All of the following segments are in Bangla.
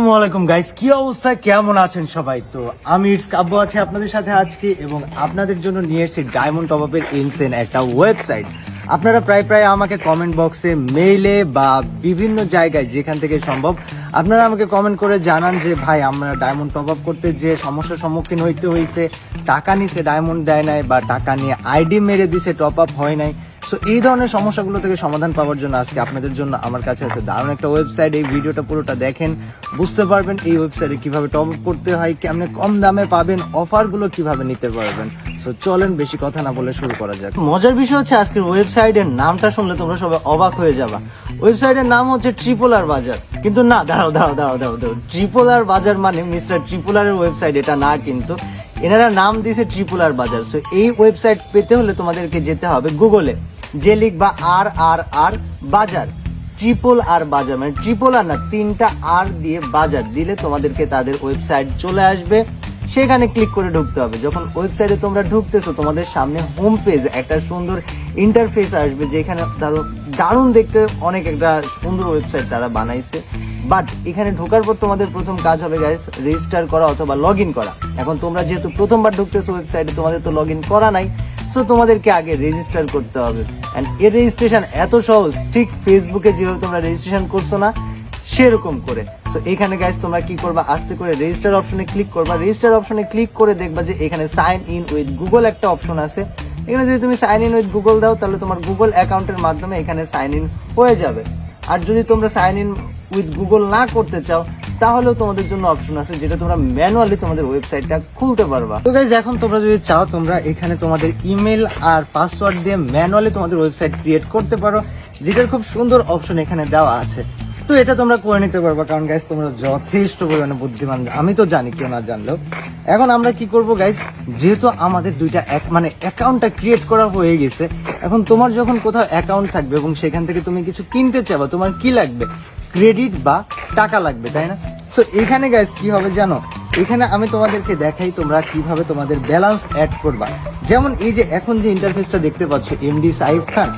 আসসালামু আলাইকুম গাইস, কি অবস্থা, কেমন আছেন সবাই? তো আমি ইটস কাব্য আছি আপনাদের সাথে আজকে, এবং আপনাদের জন্য নিয়ে এসেছি ডায়মন্ড টপ আপের ইনসেন একটা ওয়েবসাইট। আপনারা প্রায় আমাকে কমেন্ট বক্সে, মেইলে বা বিভিন্ন জায়গায় যেখান থেকে সম্ভব আপনারা আমাকে কমেন্ট করে জানান যে ভাই, আমরা ডায়মন্ড টপ আপ করতে যে সমস্যার সম্মুখীন হইতে হয়েছে, টাকা নিছে ডায়মন্ড দেয় নাই, বা টাকা নিয়ে আইডি মেরে দিছে, টপ আপ হয় নাই। সো এই ধরনের সমস্যাগুলো থেকে সমাধান পাওয়ার জন্য আজকে আপনাদের জন্য আমার কাছে আছে দারুণ একটা ওয়েবসাইট। এই ভিডিওটা পুরোটা দেখেন, বুঝতে পারবেন এই ওয়েবসাইটে কিভাবে টপ আপ করতে হয়, কেমনে কম দামে পাবেন, অফারগুলো কিভাবে নিতে পারবেন। সো চলেন বেশি কথা না বলে শুরু করা যাক। মজার বিষয় হচ্ছে আজকের ওয়েবসাইটের নামটা শুনলে তোমরা সবাই অবাক হয়ে যাবা। ওয়েবসাইটের নাম হচ্ছে ট্রিপল আর বাজার, কিন্তু না, দাঁড়াও, ট্রিপল আর বাজার মানে মিস্টার ট্রিপল আর এর ওয়েবসাইট এটা না, কিন্তু এনারা নাম দিয়েছে ট্রিপল আর বাজার। সো এই ওয়েবসাইট পেতে হলে তোমাদেরকে যেতে হবে গুগলে, যে লিখবা আর বাজার, ট্রিপল আর বাজার, মানে ট্রিপল আর না, 3টা আর দিয়ে বাজার দিলে তোমাদেরকে তাদের ওয়েবসাইট চলে আসবে। সেখানে ক্লিক করে ঢুকতে হবে। যখন ওয়েবসাইটে তোমরা ঢুকতেছো, তোমাদের সামনে হোম পেজ একটা সুন্দর ইন্টারফেস আসবে, যেখানে দারুণ দেখতে অনেক একটা সুন্দর ওয়েবসাইট তারা বানাইছে। বাট এখানে ঢোকার পর তোমাদের প্রথম কাজ হবে গাইস, রেজিস্টার করা অথবা লগ ইন করা। এখন তোমরা যেহেতু প্রথমবার ঢুকতেছো ওয়েবসাইটে, তোমাদের তো লগ ইন করা নাই, সো তোমাদেরকে আগে রেজিস্টার করতে হবে। এন্ড এর রেজিস্ট্রেশন এত সহজ, ঠিক ফেসবুকে যেভাবে তোমরা রেজিস্ট্রেশন করছো না, সেরকম করে। সো এখানে গাইস তোমরা কি করবা, আস্তে করে রেজিস্টার অপশনে ক্লিক করবা। রেজিস্টার অপশনে ক্লিক করে দেখবা যে এখানে সাইন ইন উইথ গুগল একটা অপশন আছে। এখানে যদি তুমি সাইন ইন উইথ গুগল দাও, তাহলে তোমার গুগল অ্যাকাউন্টের মাধ্যমে এখানে সাইন ইন হয়ে যাবে। আর যদি তোমরা সাইন ইন উইথ গুগল না করতে চাও, তাহলেও তোমাদের জন্য অপশন আছে, যেটা তোমরা ম্যানুয়ালি তোমাদের ওয়েবসাইটটা খুলতে পারবা। তো গাইস, এখন তোমরা যদি চাও, তোমরা এখানে তোমাদের ইমেল আর পাসওয়ার্ড দিয়ে ম্যানুয়ালি তোমাদের ওয়েবসাইট ক্রিয়েট করতে পারো, যেটার খুব সুন্দর অপশন এখানে দেওয়া আছে। তো এটা তোমরা করে নিতে পারবা, কারণ গাইস তোমরা যথেষ্ট পরিমাণে বুদ্ধিমান, আমি তো জানি, কেউ না জানলেও। এখন আমরা কি করব গাইস, যেহেতু আমাদের দুইটা অ্যাকাউন্টটা ক্রিয়েট করা হয়ে গেছে, এখন তোমার যখন কোথাও অ্যাকাউন্ট থাকবে এবং সেখান থেকে তুমি কিছু কিনতে চাবা, তোমার কি লাগবে? ক্রেডিট বা টাকা লাগবে, তাই না? সো এখানে গাইস কি হবে জানো, এখানে আমি তোমাদেরকে দেখাই তোমরা কিভাবে তোমাদের ব্যালেন্স অ্যাড করবা। যেমন এই যে এখন যে ইন্টারফেসটা দেখতে পাচ্ছ, এমডি সাইফ খান,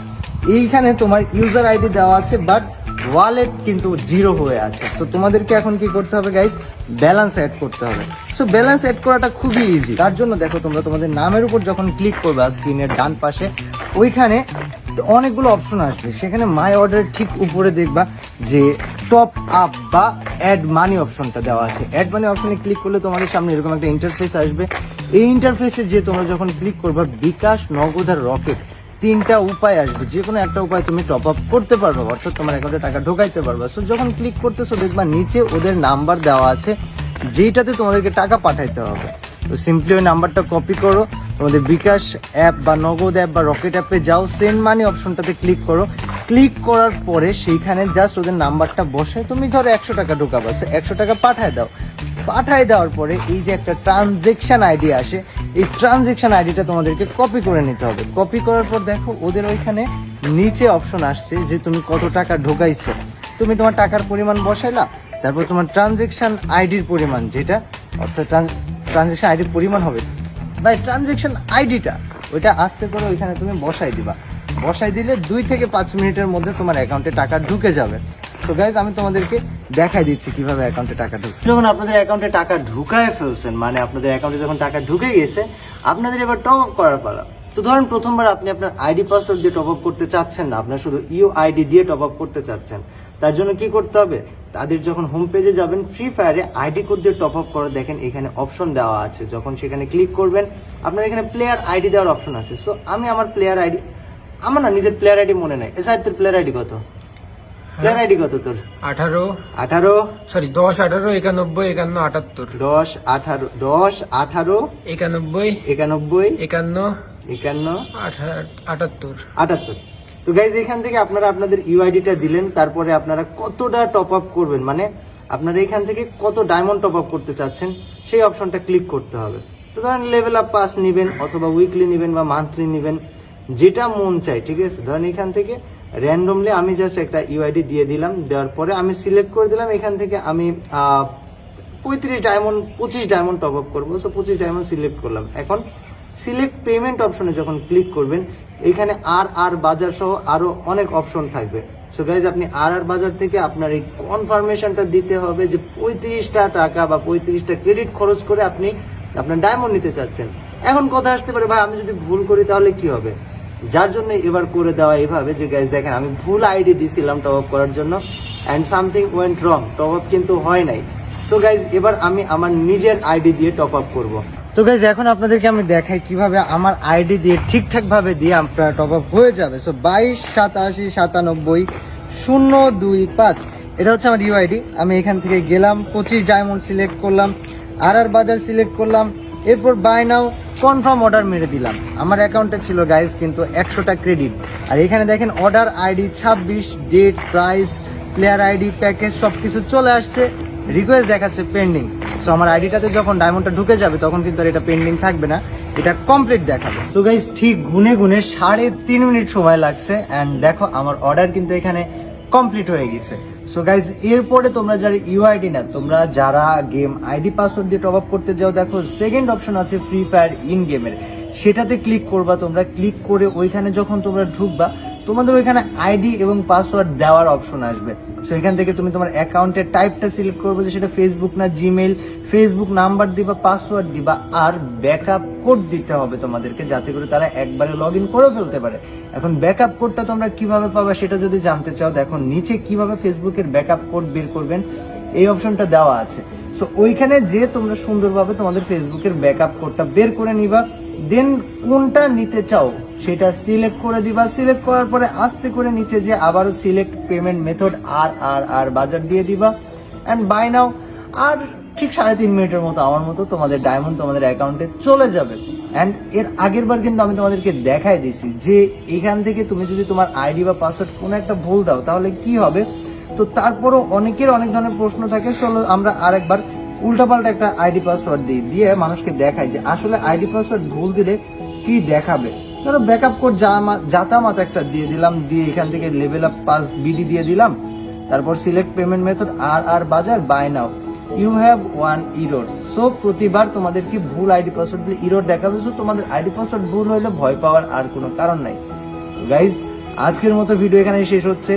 এইখানে তোমার ইউজার আইডি দেওয়া আছে, বাট ওয়ালেট কিন্তু 0 হয়ে আছে। তো তোমাদেরকে এখন কি করতে হবে গাইস, ব্যালেন্স অ্যাড করতে হবে। সো ব্যালেন্স অ্যাড করাটা খুবই ইজি। তার জন্য দেখো, তোমরা তোমাদের নামের উপর যখন ক্লিক করবে স্ক্রিনের ডান পাশে, ওইখানে অনেকগুলো অপশন আসবে। সেখানে মাই অর্ডার ঠিক উপরে দেখবা যে টপ আপ বা অ্যাড মানি অপশনটা দেওয়া আছে। অ্যাড মানি অপশনে ক্লিক করলে তোমাদের সামনে এরকম একটা ইন্টারফেস আসবে। এই ইন্টারফেসে যে তোমরা যখন ক্লিক করবা, বিকাশ, নগদ আর রকেট 3টা উপায় আসবে। যে কোনো একটা উপায় তুমি টপ আপ করতে পারবে, অর্থাৎ তোমার অ্যাকাউন্টে টাকা ঢোকাইতে পারবে। সো যখন ক্লিক করতেছো, দেখবা নিচে ওদের নাম্বার দেওয়া আছে, যেইটাতে তোমাদেরকে টাকা পাঠাইতে হবে। তো সিম্পলি ওই নাম্বারটা কপি করো, তোমাদের বিকাশ অ্যাপ বা নগদ অ্যাপ বা রকেট অ্যাপে যাও, সেন্ড মানি অপশনটাতে ক্লিক করো। ক্লিক করার পরে সেইখানে জাস্ট ওদের নাম্বারটা বসে তুমি ধরো 100 টাকা ঢোকাবা, 100 টাকা পাঠায় দাও। পাঠায় দেওয়ার পরে এই যে একটা ট্রানজেকশন আইডি আসে, এই ট্রানজেকশন আইডিটা তোমাদেরকে কপি করে নিতে হবে। কপি করার পর দেখো ওদের ওইখানে নিচে অপশন আসছে যে তুমি কত টাকা ঢোকাইছো। তুমি তোমার টাকার পরিমাণ বসাইলা, তারপর তোমার ট্রানজেকশন আইডির পরিমাণ, যেটা অর্থাৎ ট্রানজেকশন আইডির পরিমাণ হবে ভাই, ট্রানজেকশন আইডিটা ওইটা আস্তে করে ওইখানে তুমি বসাই দিবা। বসাই দিলে 2 থেকে 5 মিনিটের মধ্যে তোমার অ্যাকাউন্টে টাকা ঢুকে যাবে। তো গাইজ, আমি তোমাদেরকে দেখাই দিচ্ছি কিভাবে অ্যাকাউন্টে টাকা ঢুকছে। যখন আপনাদের অ্যাকাউন্টে টাকা ঢুকায় ফেলছেন, মানে আপনাদের অ্যাকাউন্টে যখন টাকা ঢুকে গেছে, আপনাদের এবার টপ আপ করার পালা। তো ধরেন প্রথমবার আপনি আপনার আইডি পাসওয়ার্ড দিয়ে টপ আপ করতে চাচ্ছেন না, আপনার শুধু ইউআইডি দিয়ে টপ আপ করতে চাচ্ছেন। তার জন্য কি করতে হবে, তাদের যখন হোম পেজে যাবেন, ফ্রি ফায়ারে আইডি কোড দিয়ে টপ আপ করে দেখেন এখানে অপশন দেওয়া আছে। যখন সেখানে ক্লিক করবেন, আপনার এখানে প্লেয়ার আইডি দেওয়ার অপশন আছে। সো আমি আমার প্লেয়ার আইডি, আমার না নিজের প্লেয়ার আইডি মনে নাই। এসআই তোর প্লেয়ার আইডি কত? প্লেয়ার আইডি কত তোর? 18 সরি 10 18 91 51 78 10 18 10 18 91 91 51 51 78 78। তো গাইজ, এখান থেকে আপনারা আপনাদের ইউআইডিটা দিলেন, তারপরে আপনারা কতটা টপ আপ করবেন, মানে আপনারা এখান থেকে কত ডায়মন্ড টপ আপ করতে চাচ্ছেন, সেই অপশনটা ক্লিক করতে হবে। তো ধরেন লেভেল আপ পাস নিবেন, অথবা উইকলি নিবেন বা মান্থলি নিবেন, যেটা মন চাই, ঠিক আছে। ধরেন এখান থেকে র্যান্ডমলি আমি জাস্ট একটা ইউআইডি দিয়ে দিলাম। দেওয়ার পরে আমি সিলেক্ট করে দিলাম, এখান থেকে আমি 25 ডায়মন্ড টপ আপ করবো। সো 25 ডায়মন্ড সিলেক্ট করলাম। এখন সিলেক্ট পেমেন্ট অপশনে যখন ক্লিক করবেন, এখানে আর বাজার সহ আরো অনেক অপশন থাকবে। সো গাইজ আপনি আর বাজার থেকে আপনার এই কনফার্মেশনটা দিতে হবে যে 35টা টাকা বা 35টা ক্রেডিট খরচ করে আপনি আপনার ডায়মন্ড নিতে চাচ্ছেন। এখন কথা আসতে পারে ভাই আমি যদি ভুল করি তাহলে কি হবে, যার জন্য এবার করে দেওয়া এভাবে যে গাইজ দেখেন আমি ভুল আইডি দিছিলাম টপ আপ করার জন্য and something went wrong, top up কিন্তু হয় নাই। সো গাইজ এবার আমি আমার নিজের আইডি দিয়ে টপ আপ করবো। তো গাইজ এখন আপনাদেরকে আমি দেখাই কিভাবে আমার আইডি দিয়ে ঠিকঠাক ভাবে দিয়ে আপনার টপ আপ হয়ে যাবে। সো 22 87 97 025 এটা হচ্ছে আমার ইউআইডি। আমি এখান থেকে গেলাম 25 ডায়মন্ড সিলেক্ট করলাম, আর বাজার সিলেক্ট করলাম, এরপর বাই নাও কনফার্ম অর্ডার মেরে দিলাম। আমার অ্যাকাউন্টে ছিল গাইজ কিন্তু 100টা ক্রেডিট। আর এখানে দেখেন order ID 26, date, price, player ID, package সবকিছু চলে আসছে, রিকোয়েস্ট দেখাচ্ছে পেন্ডিং। সো আমার আইডিটাতে যখন ডায়মন্ডটা ঢুকে যাবে তখন কিন্তু আর এটা পেন্ডিং থাকবে না, এটা কমপ্লিট দেখাবে। তো গাইজ ঠিক গুনে গুনে 3.5 মিনিট সময় লাগছে অ্যান্ড দেখো আমার অর্ডার কিন্তু এখানে কমপ্লিট হয়ে গেছে। সো গাইজ এরপরে তোমরা যারা ইউআইডি না, তোমরা যারা গেম আইডি পাসওয়ার্ড দিয়ে টপ আপ করতে যাও, দেখো সেকেন্ড অপশন আছে ফ্রি ফায়ার ইন গেমের, সেটাতে ক্লিক করবা। তোমরা ক্লিক করে ওইখানে যখন তোমরা ঢুকবা তোমাদের ওইখানে আইডি এবং পাসওয়ার্ড দেওয়ার অপশন আসবে। সো এখান থেকে তুমি তোমার অ্যাকাউন্টের টাইপটা সিলেক্ট করবে যে সেটা ফেসবুক না জিমেইল, ফেসবুক নাম্বার দিবা, পাসওয়ার্ড দিবা, আর ব্যাকআপ কোড দিতে হবে তোমাদেরকে, যাতে করে তারা একবারে লগ ইন করে ফেলতে পারে। এখন ব্যাকআপ কোডটা তোমরা কিভাবে পাবা সেটা যদি জানতে চাও, দেখো নিচে কিভাবে ফেসবুকের ব্যাকআপ কোড বের করবেন এই অপশনটা দেওয়া আছে। সো ওইখানে যে তোমরা সুন্দরভাবে তোমাদের ফেসবুকের ব্যাকআপ কোডটা বের করে নিবা, দেন কোনটা নিতে চাও সেটা সিলেক্ট করে দিবা। সিলেক্ট করার পরে আস্তে করে নিচে যে আবারও সিলেক্ট পেমেন্ট মেথড আর বাজার দিয়ে দিবা এন্ড বাই নাও। আর ঠিক 3.5 মিনিটের মতো আমার মতো তোমাদের ডায়মন্ড তোমাদের অ্যাকাউন্টে চলে যাবে। এন্ড এর আগের বার কিন্তু আমি তোমাদেরকে দেখাই দিয়েছি যে এখান থেকে তুমি যদি তোমার আইডি বা পাসওয়ার্ড কোনো একটা ভুল দাও তাহলে কি হবে। তো তারপরও অনেকের অনেক ধরনের প্রশ্ন থাকে, চলো আমরা আরেকবার উল্টাপাল্টা একটা আইডি পাসওয়ার্ড দিয়ে মানুষকে দেখাই যে আসলে আইডি পাসওয়ার্ড ভুল দিলে কি দেখাবে। ধরো ব্যাকআপ কোড জাতামাতা একটা দিয়ে দিলাম, দিয়ে এখান থেকে লেভেল আপ পাস বিডি দিয়ে দিলাম, তারপর সিলেক্ট পেমেন্ট মেথড আর বাজার buy now, you have 1 error. So প্রতিবার তোমাদেরকে ভুল আইডি পাসওয়ার্ড দিলে ইরোর দেখাবে। সো তোমাদের আইডি পাসওয়ার্ড ভুল হলে ভয় পাওয়ার আর কোনো কারণ নাই। গাইজ আজকের মতো ভিডিও এখানে শেষ হচ্ছে।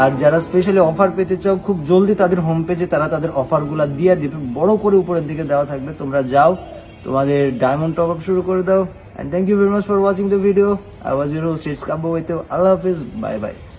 আর যারা স্পেশালি অফার পেতে চাও খুব জলদি তাদের হোম পেজে তারা তাদের অফারগুলো দিয়ে দিবে, বড় করে উপরের দিকে দেওয়া থাকবে, তোমরা যাও তোমাদের ডায়মন্ড টপ আপ শুরু করে দাও। And thank you very much for watching the video. I was your host, it's Kabbo with you. Allah Hafiz. Bye bye.